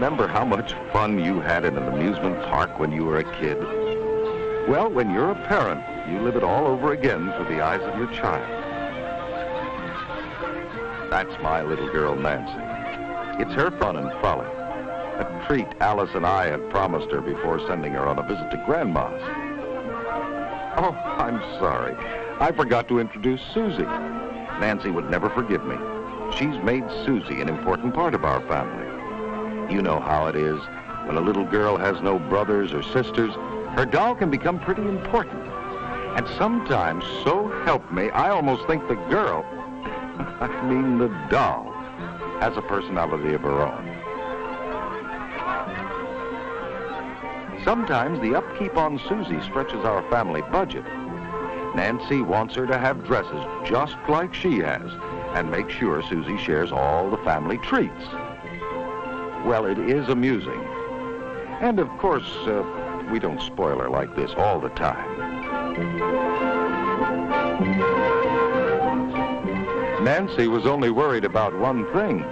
remember how much fun you had in an amusement park when you were a kid? Well, when you're a parent, you live it all over again through the eyes of your child. That's my little girl, Nancy. It's her fun and frolic. A treat Alice and I had promised her before sending her on a visit to Grandma's. Oh, I'm sorry. I forgot to introduce Susie. Nancy would never forgive me. She's made Susie an important part of our family. You know how it is. When a little girl has no brothers or sisters, her doll can become pretty important. And sometimes, so help me, I almost think the girl, the doll, has a personality of her own. Sometimes the upkeep on Susie stretches our family budget. Nancy wants her to have dresses just like she has and make sure Susie shares all the family treats. Well, it is amusing. And of course, we don't spoil her like this all the time. Nancy was only worried about one thing.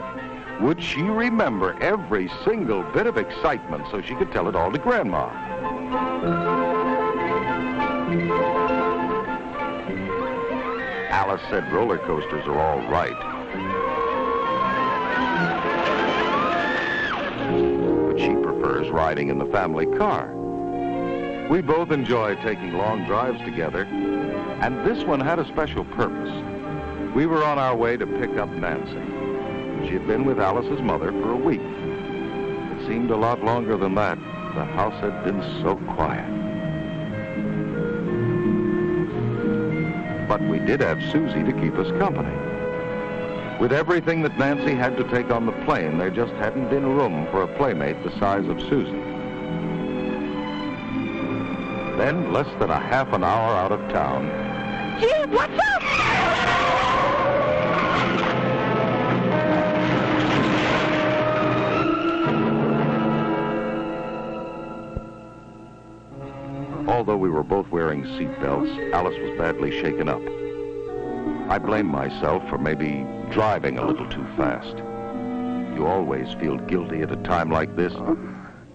Would she remember every single bit of excitement so she could tell it all to Grandma? Alice said roller coasters are all right. But she prefers riding in the family car. We both enjoy taking long drives together, and this one had a special purpose. We were on our way to pick up Nancy. She had been with Alice's mother for a week. It seemed a lot longer than that. The house had been so quiet. But we did have Susie to keep us company. With everything that Nancy had to take on the plane, there just hadn't been room for a playmate the size of Susie. Then, less than a half an hour out of town... Gee, what's up? Although we were both wearing seatbelts, Alice was badly shaken up. I blamed myself for maybe driving a little too fast. You always feel guilty at a time like this,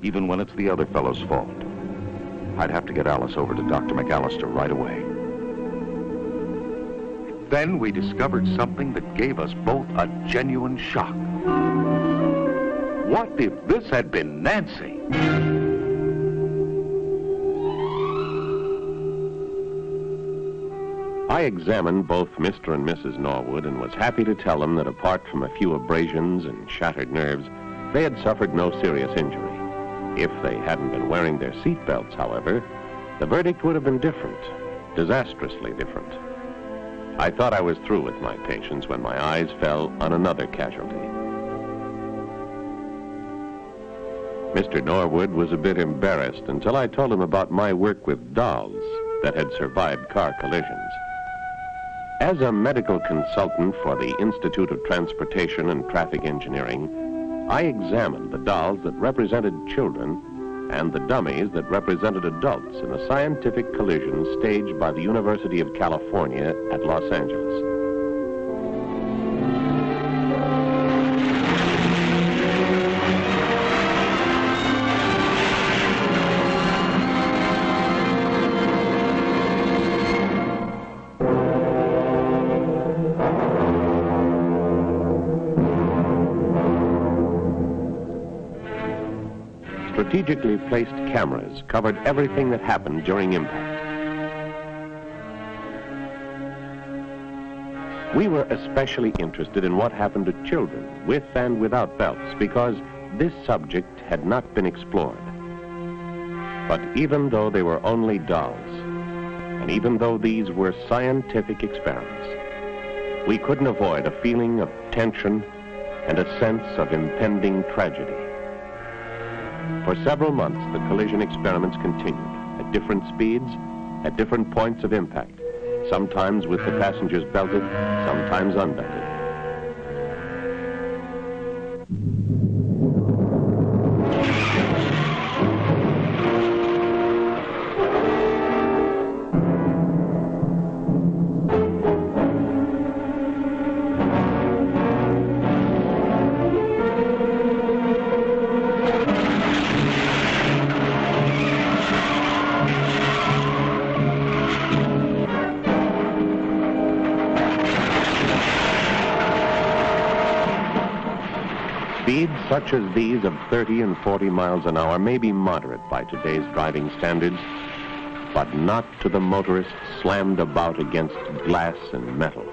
even when it's the other fellow's fault. I'd have to get Alice over to Dr. McAllister right away. Then we discovered something that gave us both a genuine shock. What if this had been Nancy? I examined both Mr. and Mrs. Norwood and was happy to tell them that apart from a few abrasions and shattered nerves, they had suffered no serious injury. If they hadn't been wearing their seatbelts, however, the verdict would have been different, disastrously different. I thought I was through with my patients when my eyes fell on another casualty. Mr. Norwood was a bit embarrassed until I told him about my work with dolls that had survived car collisions. As a medical consultant for the Institute of Transportation and Traffic Engineering, I examined the dolls that represented children and the dummies that represented adults in a scientific collision staged by the University of California at Los Angeles. Strategically placed cameras covered everything that happened during impact. We were especially interested in what happened to children with and without belts because this subject had not been explored. But even though they were only dolls, and even though these were scientific experiments, we couldn't avoid a feeling of tension and a sense of impending tragedy. For several months, the collision experiments continued at different speeds, at different points of impact, sometimes with the passengers belted, sometimes unbelted. such as these of 30 and 40 miles an hour may be moderate by today's driving standards, but not to the motorist slammed about against glass and metal.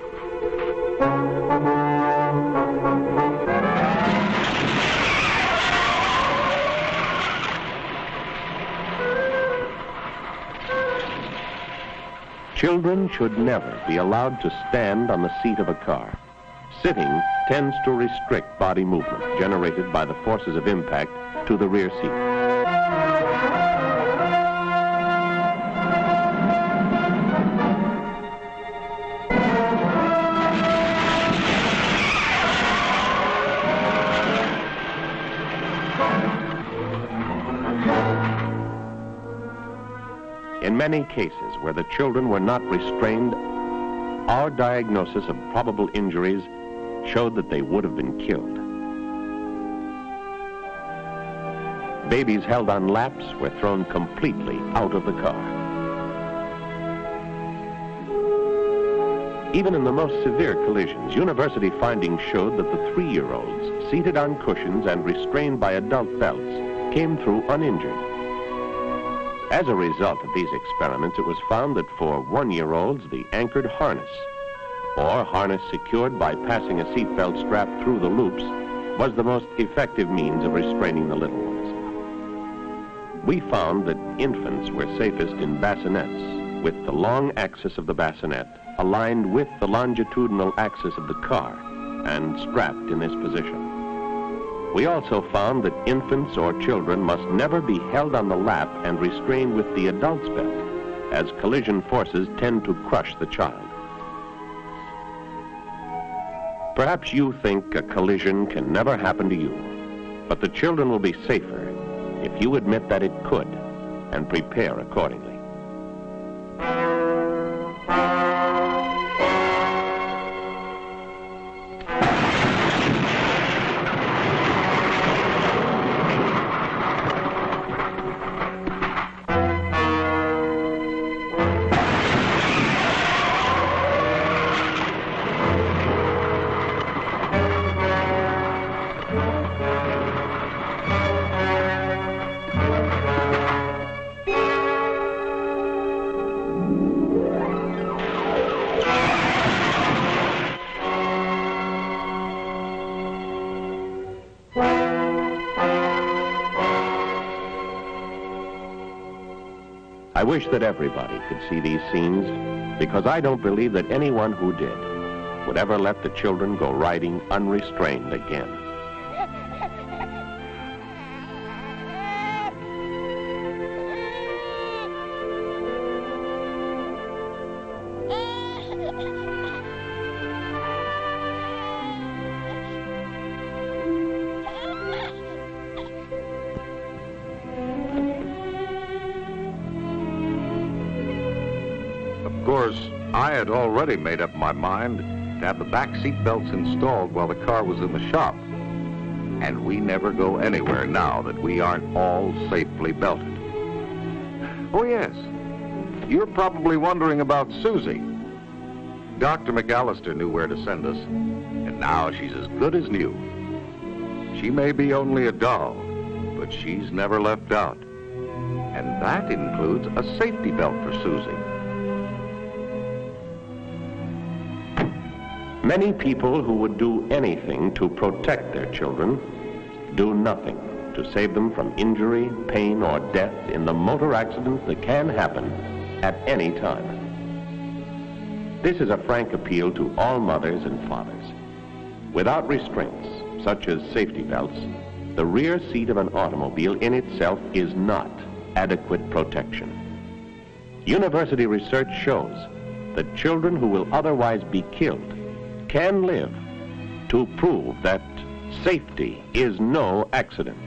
Children should never be allowed to stand on the seat of a car. Sitting tends to restrict body movement generated by the forces of impact to the rear seat. In many cases where the children were not restrained, our diagnosis of probable injuries showed that they would have been killed. Babies held on laps were thrown completely out of the car. Even in the most severe collisions, university findings showed that the 3-year-olds seated on cushions and restrained by adult belts came through uninjured. As a result of these experiments, it was found that for 1-year-olds, the anchored harness, or harness secured by passing a seatbelt strap through the loops, was the most effective means of restraining the little ones. We found that infants were safest in bassinets, with the long axis of the bassinet aligned with the longitudinal axis of the car and strapped in this position. We also found that infants or children must never be held on the lap and restrained with the adult's belt, as collision forces tend to crush the child. Perhaps you think a collision can never happen to you, but the children will be safer if you admit that it could and prepare accordingly. I wish that everybody could see these scenes, because I don't believe that anyone who did would ever let the children go riding unrestrained again. Of course, I had already made up my mind to have the back seat belts installed while the car was in the shop. And we never go anywhere now that we aren't all safely belted. Oh, yes. You're probably wondering about Susie. Dr. McAllister knew where to send us, and now she's as good as new. She may be only a doll, but she's never left out. And that includes a safety belt for Susie. Many people who would do anything to protect their children do nothing to save them from injury, pain, or death in the motor accidents that can happen at any time. This is a frank appeal to all mothers and fathers. Without restraints, such as safety belts, the rear seat of an automobile in itself is not adequate protection. University research shows that children who will otherwise be killed can live to prove that safety is no accident.